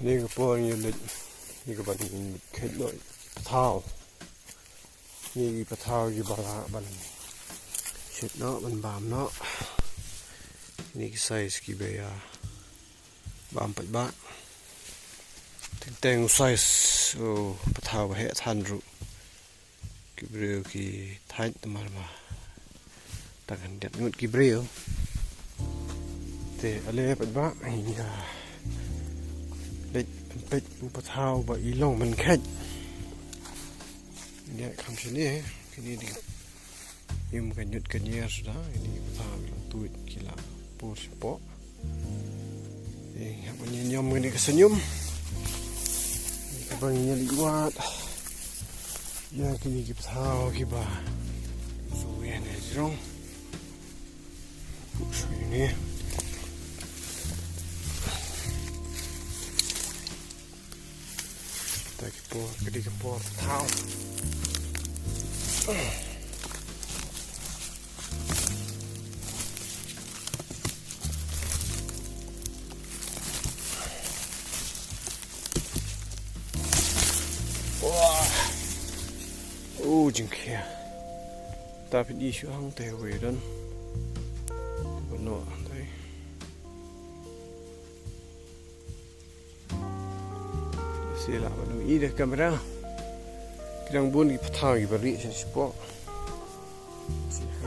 นี่ก็ปวงอยู่เลยนี่ก็บันเข็ดเลยเท้านี่ปะเท้าอยู่บาละบันเช็ดเนาะมันบามเนาะนี่ก็ใส่สกีเบียบามไปบ้านแต่งใส่โอ้ปะเท้าไปให้ทันรู้กิบเรียวกีท้ายตมาตักันเด็ดงดกิบเรียวแต่อะไรไปบ้านนี่ก็เด็ดเป็ดปะเท้าใบอีล่องมันแค่เนี่ยคำเช่นนี้ทีนี้ดิยิ่งกันหยุดกันเยอะสุดแล้วนี่ปะเท้าลงตุยกีฬาปูสปอร์เองครับวันนี้ยอมกันนี่ก็สนุกบางอย่างลิวาดยากินกิบเท้ากิบาสวยเนี่ยจงสวยเนี่ยแต่กิบปัวกระดิกปัวเท้าโอ้จริงแค่ตาเป็นอีช่วงแต่เวดันบนโน่ได้เสียละมันอีเด็กกัมรากำลังบุญกิบท้ากิบริฉันสปอ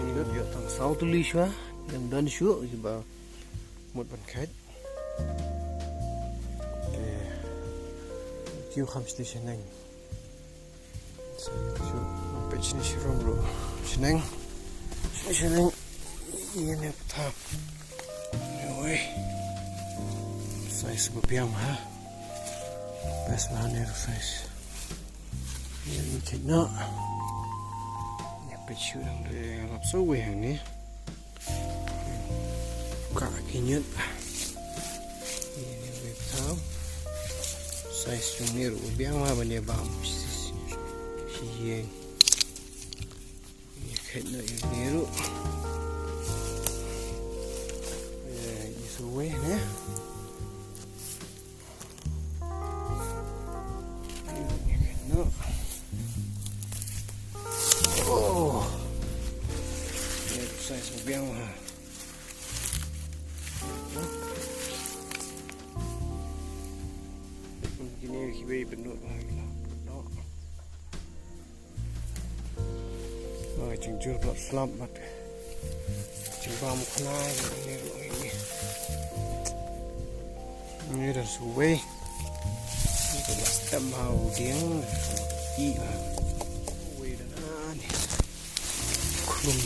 นี่ก็เยอะตั้งสาวตุลีชัวยังดันชัวกิบะหมดบันแคดคิวคำสติชันนั่งsaya peit sini siram bro seneng ini patah oi size berpiam ha pas mana size ini kena ini peit siram de lap so we hàng ni cả cái nhớt ini patah size chung ni ru biang ha bani bam Iya, ini kena yang biru. Ini suwe ni. Ini kena. Oh, ini saya sebiang lah. Begini kibai benut lagi lah. Chừng chưa lọt slump mặt chừng vào một con ai như là sù quê như là tâm hào tiếng gì mà quê đã nè khung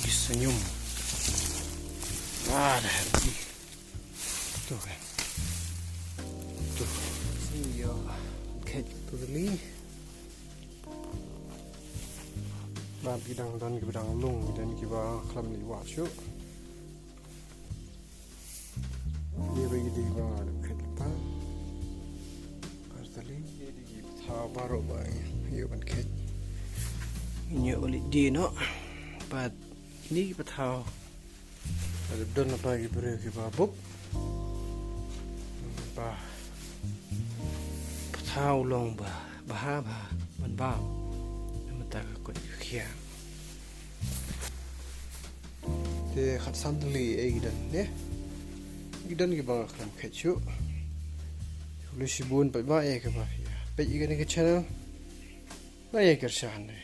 đi sang nhung là gì tôi giờ khét tôi lýบ้านกีดังดันกีดังลุงดันกีว่าคลำนิวาชุนี่ไปดีว่าเข็ดป้าอาร์ตลีนี่ดีท้าบารบายอยู่บันเข็ดเยอะเลยดีเนาะปัดนี่กีท้าปัดดันไปกีเบรกีว่าบุ๊บป้าท้าลงบ้ามันบ้าแต่ก็เขียนแต่ขัดสันตุลีเองดันเนี่ยกินกี่บางครั้งแค่ชั่วลุยสิบุนไปบ้าเองกับบ้าไปอีกอันนึงก็เช่นนั้นไม่เอกชนเลย